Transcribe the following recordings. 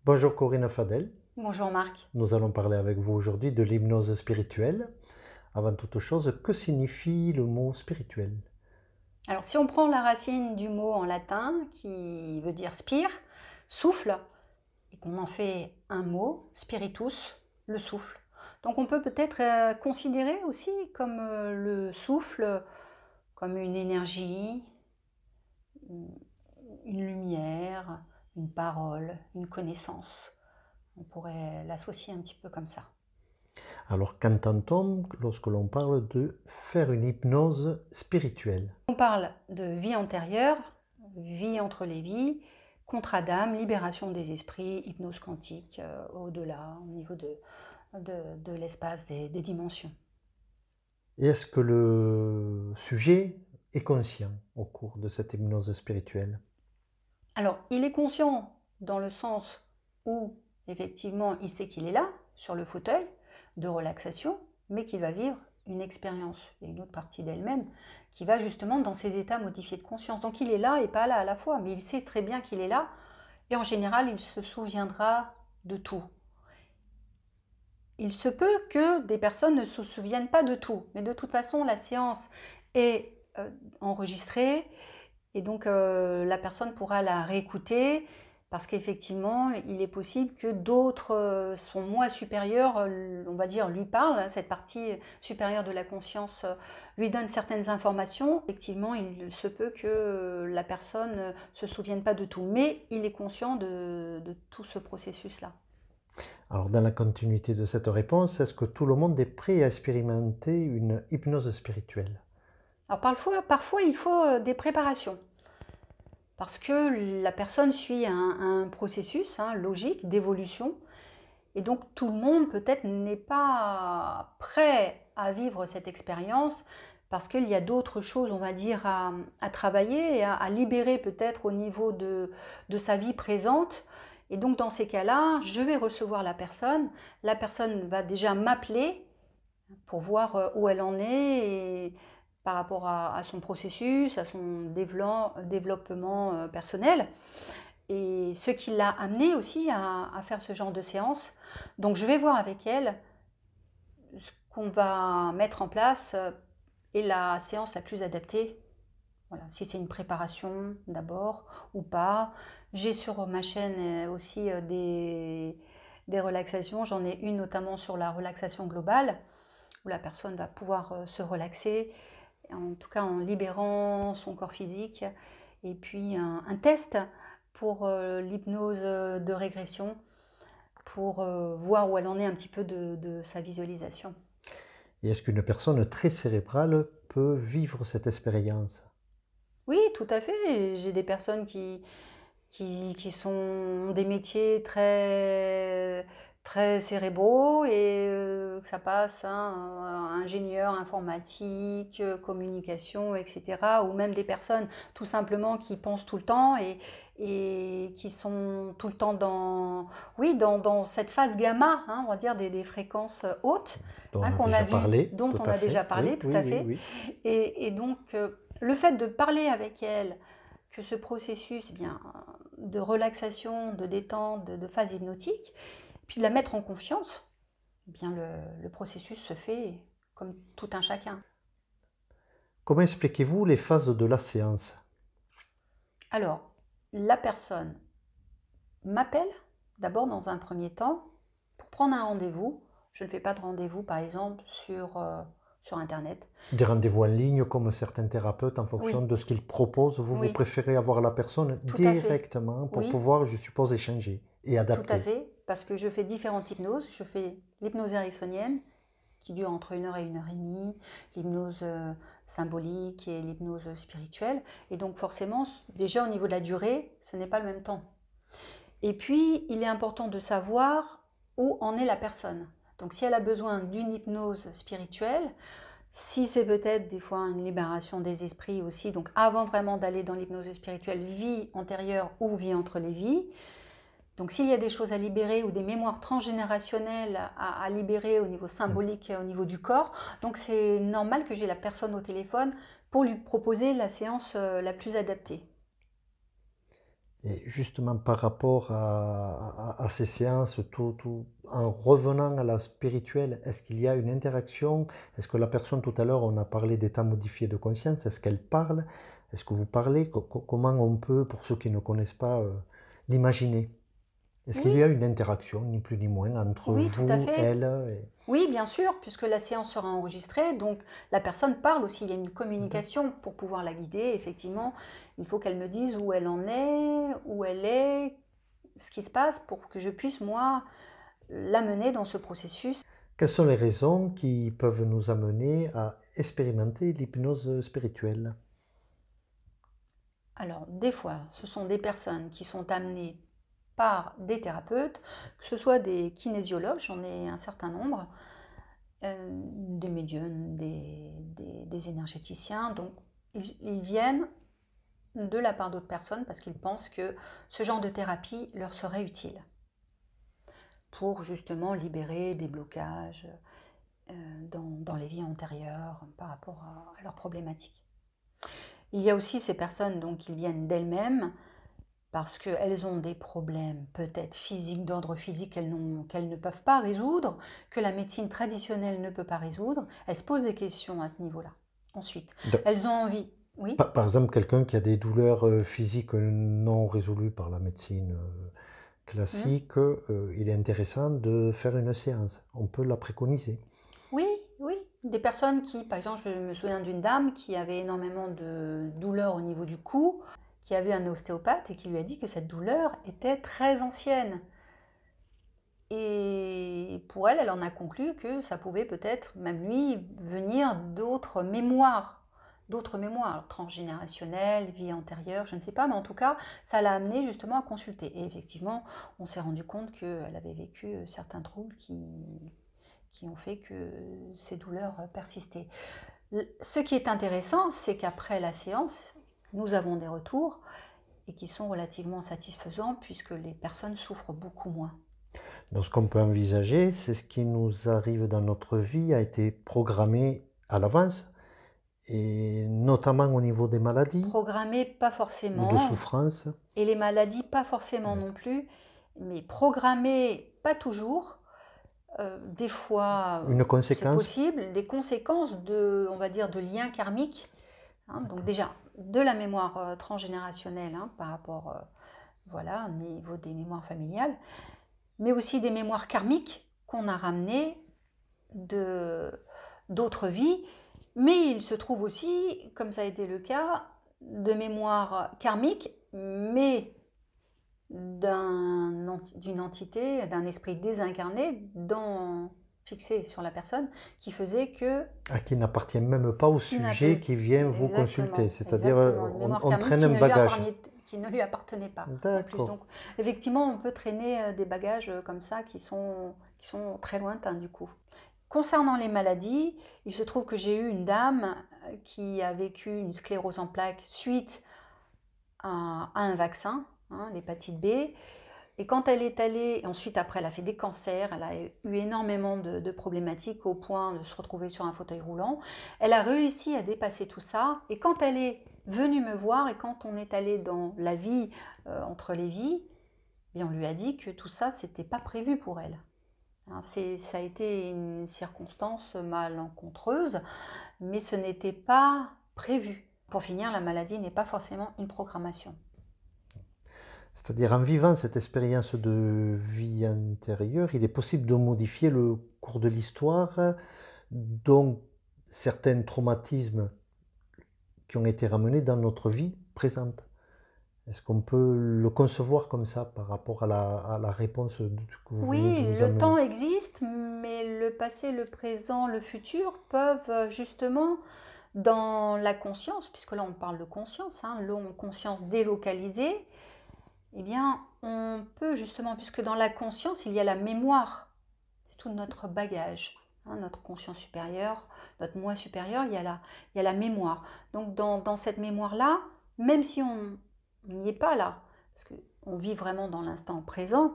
Bonjour Corinne Fadel, Bonjour Marc. nous allons parler avec vous aujourd'hui de l'hypnose spirituelle. Avant toute chose, que signifie le mot spirituel? Alors si on prend la racine du mot en latin qui veut dire spire, souffle, et qu'on en fait un mot, spiritus, le souffle. Donc on peut peut-être considérer aussi comme le souffle, comme une énergie, une lumière, une parole, une connaissance. On pourrait l'associer un petit peu comme ça. Alors qu'entend-on lorsque l'on parle de faire une hypnose spirituelle? On parle de vie antérieure, vie entre les vies, contrat d'âme, libération des esprits, hypnose quantique, au-delà, au niveau de l'espace, des dimensions. Et est-ce que le sujet est conscient au cours de cette hypnose spirituelle? Alors, il est conscient dans le sens où, effectivement, il sait qu'il est là, sur le fauteuil de relaxation, mais qu'il va vivre une expérience. Il y a une autre partie d'elle-même qui va justement dans ces états modifiés de conscience. Donc il est là et pas là à la fois, mais il sait très bien qu'il est là, et en général, il se souviendra de tout. Il se peut que des personnes ne se souviennent pas de tout, mais de toute façon, la séance est enregistrée et donc la personne pourra la réécouter parce qu'effectivement, il est possible que d'autres, son moi supérieur, on va dire, lui parle, cette partie supérieure de la conscience lui donne certaines informations. Effectivement, il se peut que la personne ne se souvienne pas de tout, mais il est conscient de tout ce processus-là. Alors dans la continuité de cette réponse, est-ce que tout le monde est prêt à expérimenter une hypnose spirituelle? Alors parfois il faut des préparations. Parce que la personne suit un processus logique d'évolution. Et donc tout le monde peut-être n'est pas prêt à vivre cette expérience parce qu'il y a d'autres choses, on va dire, à travailler et à libérer peut-être au niveau de sa vie présente. Et donc dans ces cas-là, je vais recevoir la personne va déjà m'appeler pour voir où elle en est et par rapport à son processus, à son développement personnel et ce qui l'a amené aussi à faire ce genre de séance. Donc je vais voir avec elle ce qu'on va mettre en place et la séance la plus adaptée. Voilà, si c'est une préparation d'abord ou pas. J'ai sur ma chaîne aussi des relaxations. J'en ai une notamment sur la relaxation globale où la personne va pouvoir se relaxer, en tout cas en libérant son corps physique. Et puis un test pour l'hypnose de régression, pour voir où elle en est un petit peu de sa visualisation. Et est-ce qu'une personne très cérébrale peut vivre cette expérience? Oui, tout à fait. J'ai des personnes qui sont des métiers très cérébraux et que ça passe, ingénieur informatique, communication, etc. Ou même des personnes tout simplement qui pensent tout le temps et qui sont tout le temps oui, dans cette phase gamma, on va dire des fréquences hautes, Dont on a qu'on a déjà vu, parlé, dont tout on à a déjà fait. Oui, parlé, tout oui, à oui, fait. oui. Et donc, le fait de parler avec elle, que ce processus de relaxation, de détente, de phase hypnotique, puis de la mettre en confiance, le processus se fait comme tout un chacun. Comment expliquez-vous les phases de la séance? Alors, la personne m'appelle d'abord dans un premier temps pour prendre un rendez-vous. Je ne fais pas de rendez-vous, par exemple, sur Internet. Des rendez-vous en ligne comme certains thérapeutes en fonction Oui, de ce qu'ils proposent. Vous oui, préférez avoir la personne tout à fait. directement pour Oui, pouvoir, je suppose, échanger et tout à adapter. fait, parce que je fais différentes hypnoses. Je fais l'hypnose ericksonienne, qui dure entre 1 heure et 1 heure et demie, l'hypnose symbolique et l'hypnose spirituelle. Et donc forcément, déjà au niveau de la durée, ce n'est pas le même temps. Et puis, il est important de savoir où en est la personne. Donc si elle a besoin d'une hypnose spirituelle, si c'est peut-être des fois une libération des esprits aussi, donc avant vraiment d'aller dans l'hypnose spirituelle, vie antérieure ou vie entre les vies, donc s'il y a des choses à libérer ou des mémoires transgénérationnelles à libérer au niveau symbolique, au niveau du corps, donc c'est normal que j'ai la personne au téléphone pour lui proposer la séance la plus adaptée. Et justement par rapport à ces séances, en revenant à la spirituelle, est-ce qu'il y a une interaction? Est-ce que la personne, tout à l'heure, on a parlé d'état modifié de conscience, est-ce qu'elle parle? Est-ce que vous parlez? Comment on peut, pour ceux qui ne connaissent pas, l'imaginer? Est-ce qu'il y a Oui, une interaction, ni plus ni moins, entre oui, tout à vous, fait. elle et... Oui, bien sûr, puisque la séance sera enregistrée, donc la personne parle aussi, il y a une communication pour pouvoir la guider. Effectivement, il faut qu'elle me dise où elle en est, où elle est, ce qui se passe pour que je puisse, moi, l'amener dans ce processus. Quelles sont les raisons qui peuvent nous amener à expérimenter l'hypnose spirituelle? Alors, des fois, ce sont des personnes qui sont amenées par des thérapeutes, que ce soit des kinésiologues, j'en ai un certain nombre, des médiums, des énergéticiens. Donc, ils viennent de la part d'autres personnes parce qu'ils pensent que ce genre de thérapie leur serait utile pour justement libérer des blocages dans les vies antérieures par rapport à leurs problématiques. Il y a aussi ces personnes donc, qui viennent d'elles-mêmes parce qu'elles ont des problèmes peut-être physiques, d'ordre physique qu'elles ne peuvent pas résoudre, que la médecine traditionnelle ne peut pas résoudre. Elles se posent des questions à ce niveau-là. Ensuite, De- elles ont envie, oui, par exemple, quelqu'un qui a des douleurs physiques non résolues par la médecine classique, il est intéressant de faire une séance. On peut la préconiser. oui, oui. Des personnes qui, par exemple, je me souviens d'une dame qui avait énormément de douleurs au niveau du cou, qui a vu un ostéopathe et qui lui a dit que cette douleur était très ancienne. Et pour elle, elle en a conclu que ça pouvait peut-être, même lui, venir d'autres mémoires transgénérationnelles, vie antérieure, je ne sais pas, mais en tout cas, ça l'a amené justement à consulter. Et effectivement, on s'est rendu compte qu'elle avait vécu certains troubles qui ont fait que ces douleurs persistaient. Ce qui est intéressant, c'est qu'après la séance, nous avons des retours et qui sont relativement satisfaisants puisque les personnes souffrent beaucoup moins. Donc, ce qu'on peut envisager, c'est ce qui nous arrive dans notre vie a été programmé à l'avance, et notamment au niveau des maladies Programmées, pas ou de forcément, souffrances. et les maladies, pas forcément non plus, mais programmées, pas toujours. Des fois, Une c'est conséquence? possible. Des conséquences de, on va dire, de liens karmiques. Hein, donc déjà, de la mémoire transgénérationnelle hein, par rapport, voilà, au niveau des mémoires familiales, mais aussi des mémoires karmiques qu'on a ramenées de d'autres vies. Mais il se trouve aussi, comme ça a été le cas, de mémoires karmiques, mais d'une entité, d'un esprit désincarné fixé sur la personne, qui faisait que... À qui n'appartient même pas au Qui n'a sujet qui vient vous consulter. exactement, C'est-à-dire, exactement, une mémoire on karmique traîne un bagage. qui ne lui appartenait pas en plus. D'accord. Donc effectivement, on peut traîner des bagages comme ça qui sont très lointains du coup. Concernant les maladies, il se trouve que j'ai eu une dame qui a vécu une sclérose en plaques suite à un vaccin, hein, l'hépatite B. Et quand elle est allée, ensuite après elle a fait des cancers, elle a eu énormément de problématiques au point de se retrouver sur un fauteuil roulant. Elle a réussi à dépasser tout ça et quand elle est venue me voir et quand on est allé dans la vie entre les vies, eh on lui a dit que tout ça c'était pas prévu pour elle. Hein, ça a été une circonstance malencontreuse, mais ce n'était pas prévu. Pour finir, la maladie n'est pas forcément une programmation. C'est-à-dire, en vivant cette expérience de vie antérieure, il est possible de modifier le cours de l'histoire, dont certains traumatismes qui ont été ramenés dans notre vie présente. Est-ce qu'on peut le concevoir comme ça par rapport à la réponse que vous venez de Oui, nous le temps amener? existe, mais le passé, le présent, le futur peuvent justement, dans la conscience, puisque là on parle de conscience, hein, conscience délocalisée, eh bien on peut justement, puisque dans la conscience il y a la mémoire, c'est tout notre bagage, hein, notre conscience supérieure, notre moi supérieur, il y a la mémoire. Donc dans cette mémoire-là, même si on n'y est pas là, parce qu'on vit vraiment dans l'instant présent,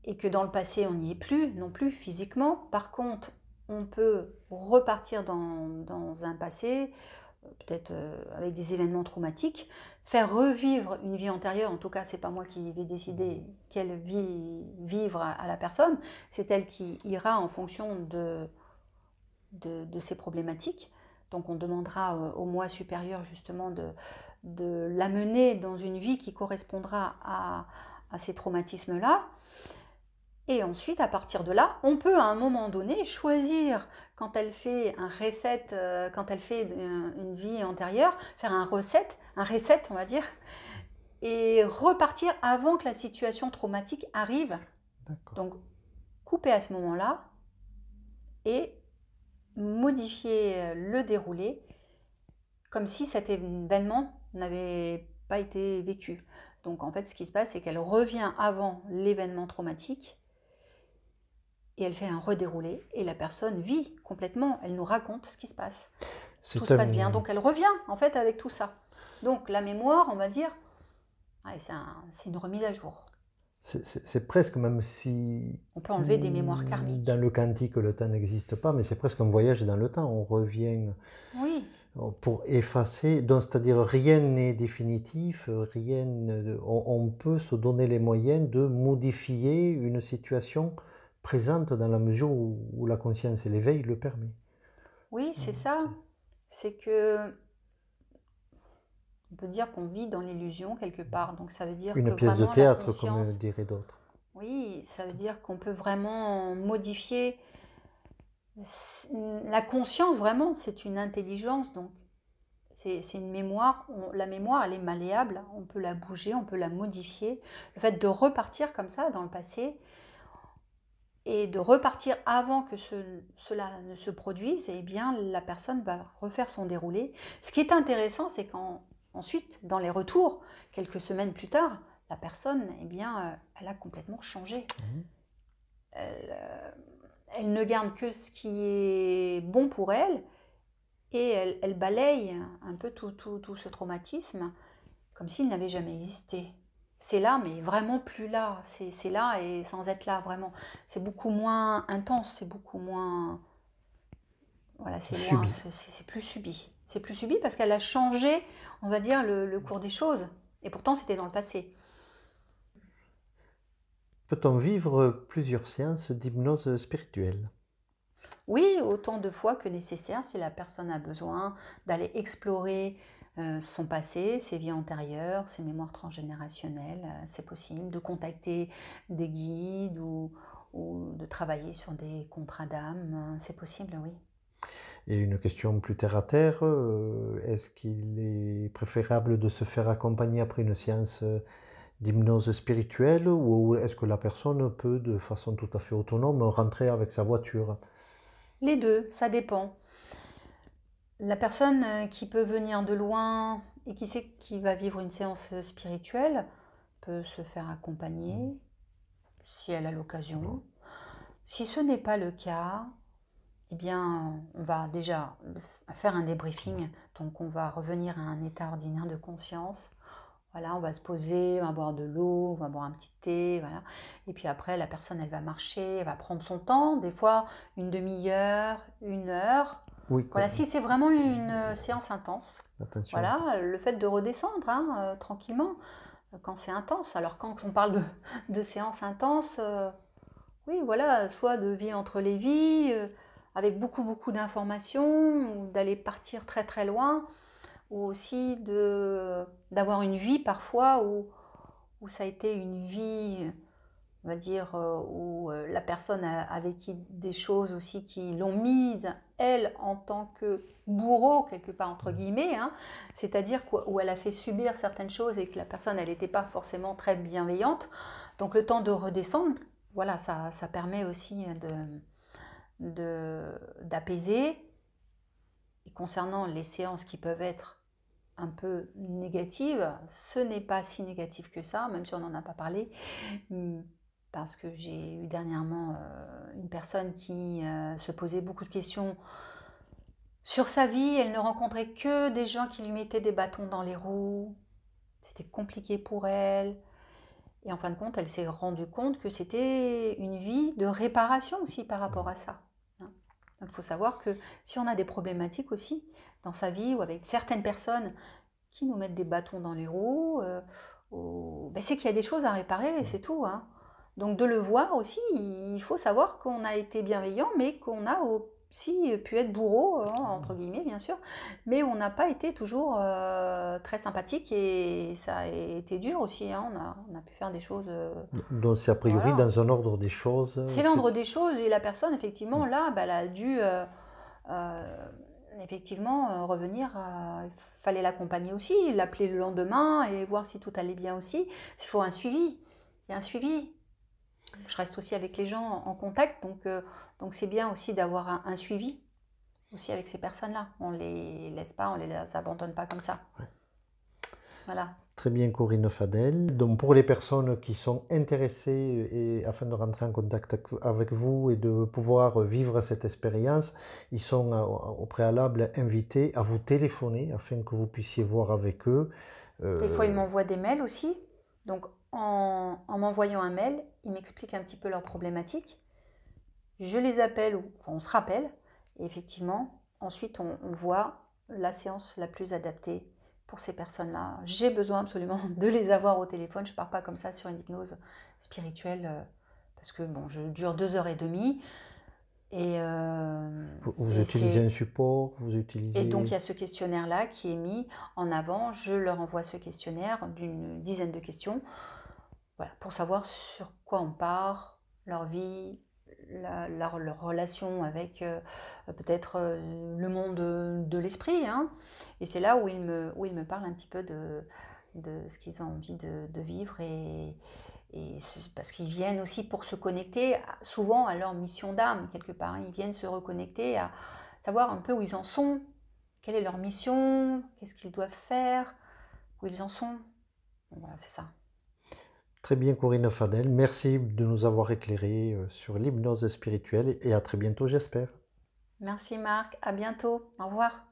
et que dans le passé on n'y est plus non plus physiquement. Par contre, on peut repartir dans un passé peut-être avec des événements traumatiques, faire revivre une vie antérieure. En tout cas, c'est pas moi qui vais décider quelle vie vivre à la personne, c'est elle qui ira en fonction de ces problématiques. Donc on demandera au moi supérieur justement de l'amener dans une vie qui correspondra à ces traumatismes-là. Et ensuite, à partir de là, on peut à un moment donné choisir, quand elle fait un reset, quand elle fait une vie antérieure, faire un reset, on va dire, et repartir avant que la situation traumatique arrive. Donc, couper à ce moment-là et modifier le déroulé comme si cet événement n'avait pas été vécu. Donc, en fait, ce qui se passe, c'est qu'elle revient avant l'événement traumatique et elle fait un redéroulé et la personne vit complètement, elle nous raconte ce qui se passe. Tout se passe bien, donc elle revient en fait avec tout ça. Donc la mémoire, on va dire, ouais, c'est une remise à jour. C'est presque, même si on peut enlever des mémoires karmiques. Dans le quantique, le temps n'existe pas, mais c'est presque un voyage dans le temps. On revient pour effacer. Donc, c'est-à-dire rien n'est définitif, on peut se donner les moyens de modifier une situation présente dans la mesure où la conscience et l'éveil le permet. Oui, c'est ça. C'est que on peut dire qu'on vit dans l'illusion quelque part. Donc ça veut dire une que pièce de théâtre, comme diraient d'autres. Oui, ça veut dire qu'on peut vraiment modifier la conscience. Vraiment, c'est une intelligence. Donc c'est une mémoire. La mémoire, elle est malléable. On peut la bouger, on peut la modifier. Le fait de repartir comme ça dans le passé et de repartir avant que cela ne se produise, eh bien la personne va refaire son déroulé. Ce qui est intéressant, c'est qu'ensuite, dans les retours, quelques semaines plus tard, la personne, eh bien, elle a complètement changé. Elle ne garde que ce qui est bon pour elle et elle balaye un peu tout ce traumatisme comme s'il n'avait jamais existé. C'est là, mais vraiment plus là. C'est là et sans être là, vraiment. C'est beaucoup moins intense, c'est beaucoup moins... Voilà, c'est loin, c'est plus subi. C'est plus subi parce qu'elle a changé, on va dire, le cours des choses. Et pourtant, c'était dans le passé. Peut-on vivre plusieurs séances d'hypnose spirituelle? Oui, autant de fois que nécessaire si la personne a besoin d'aller explorer son passé, ses vies antérieures, ses mémoires transgénérationnelles, c'est possible, de contacter des guides ou de travailler sur des contrats d'âme, c'est possible, oui. Et une question plus terre à terre, est-ce qu'il est préférable de se faire accompagner après une séance d'hypnose spirituelle ou est-ce que la personne peut de façon tout à fait autonome rentrer avec sa voiture? Les deux, ça dépend. La personne qui peut venir de loin et qui sait qu'il va vivre une séance spirituelle peut se faire accompagner si elle a l'occasion. Si ce n'est pas le cas, eh bien, on va déjà faire un débriefing. Donc, on va revenir à un état ordinaire de conscience. Voilà, on va se poser, on va boire de l'eau, on va boire un petit thé, voilà. Et puis après, la personne, elle va marcher, elle va prendre son temps, des fois une demi-heure, 1 heure. Oui, voilà, si c'est vraiment une séance intense. Attention. Voilà, le fait de redescendre tranquillement quand c'est intense. Alors quand on parle de séance intense, oui, voilà, soit de vie entre les vies, avec beaucoup d'informations, ou d'aller partir très très loin, ou aussi d'avoir une vie parfois où ça a été une vie, on va dire, où la personne a vécu des choses aussi qui l'ont mise, elle, en tant que bourreau, quelque part, entre guillemets, hein, c'est-à-dire où elle a fait subir certaines choses et que la personne, elle n'était pas forcément très bienveillante. Donc le temps de redescendre, voilà, ça permet aussi d'apaiser. Et concernant les séances qui peuvent être un peu négatives, ce n'est pas si négatif que ça, même si on n'en a pas parlé, parce que j'ai eu dernièrement une personne qui se posait beaucoup de questions sur sa vie. Elle ne rencontrait que des gens qui lui mettaient des bâtons dans les roues. C'était compliqué pour elle. Et en fin de compte, elle s'est rendue compte que c'était une vie de réparation aussi par rapport à ça. Donc Donc il faut savoir que si on a des problématiques aussi dans sa vie ou avec certaines personnes qui nous mettent des bâtons dans les roues, ben c'est qu'il y a des choses à réparer et c'est tout, hein. Donc de le voir aussi, il faut savoir qu'on a été bienveillant, mais qu'on a aussi pu être bourreau, hein, entre guillemets bien sûr, mais on n'a pas été toujours très sympathique et ça a été dur aussi, hein. On a pu faire des choses, Donc c'est a priori voilà. dans un ordre des choses. C'est l'ordre des choses et la personne, effectivement, là, bah, elle a dû effectivement revenir. Il fallait l'accompagner aussi, l'appeler le lendemain et voir si tout allait bien aussi. Il faut un suivi. Il y a un suivi. Je reste aussi avec les gens en contact, donc c'est bien aussi d'avoir un suivi aussi avec ces personnes-là. On les laisse pas, on les abandonne pas comme ça. Voilà. Très bien, Corinne Fadel. Donc, pour les personnes qui sont intéressées et afin de rentrer en contact avec vous et de pouvoir vivre cette expérience, ils sont au préalable invités à vous téléphoner afin que vous puissiez voir avec eux. Des fois, ils Euh, m'envoient des mails aussi. Donc, en m'envoyant un mail, ils m'expliquent un petit peu leurs problématiques. Je les appelle, ou enfin, on se rappelle, et effectivement, ensuite, on voit la séance la plus adaptée pour ces personnes-là. J'ai besoin absolument de les avoir au téléphone. Je ne pars pas comme ça sur une hypnose spirituelle, parce que bon, je dure 2 heures et demie. Et, vous et utilisez un c'est support, vous et donc, il utilisez... y a ce questionnaire-là qui est mis en avant. Je leur envoie ce questionnaire d'une dizaine de questions, voilà, pour savoir sur quoi on part, leur vie, leur relation avec peut-être le monde de l'esprit, hein. Et c'est là où ils me parlent un petit peu de ce qu'ils ont envie de vivre. Parce qu'ils viennent aussi pour se connecter souvent à leur mission d'âme, quelque part, hein. Ils viennent se reconnecter à savoir un peu où ils en sont, quelle est leur mission, qu'est-ce qu'ils doivent faire, où ils en sont. Donc voilà, c'est ça. Très bien, Corinne Fadel. Merci de nous avoir éclairé sur l'hypnose spirituelle et à très bientôt, j'espère. Merci Marc, à bientôt, au revoir.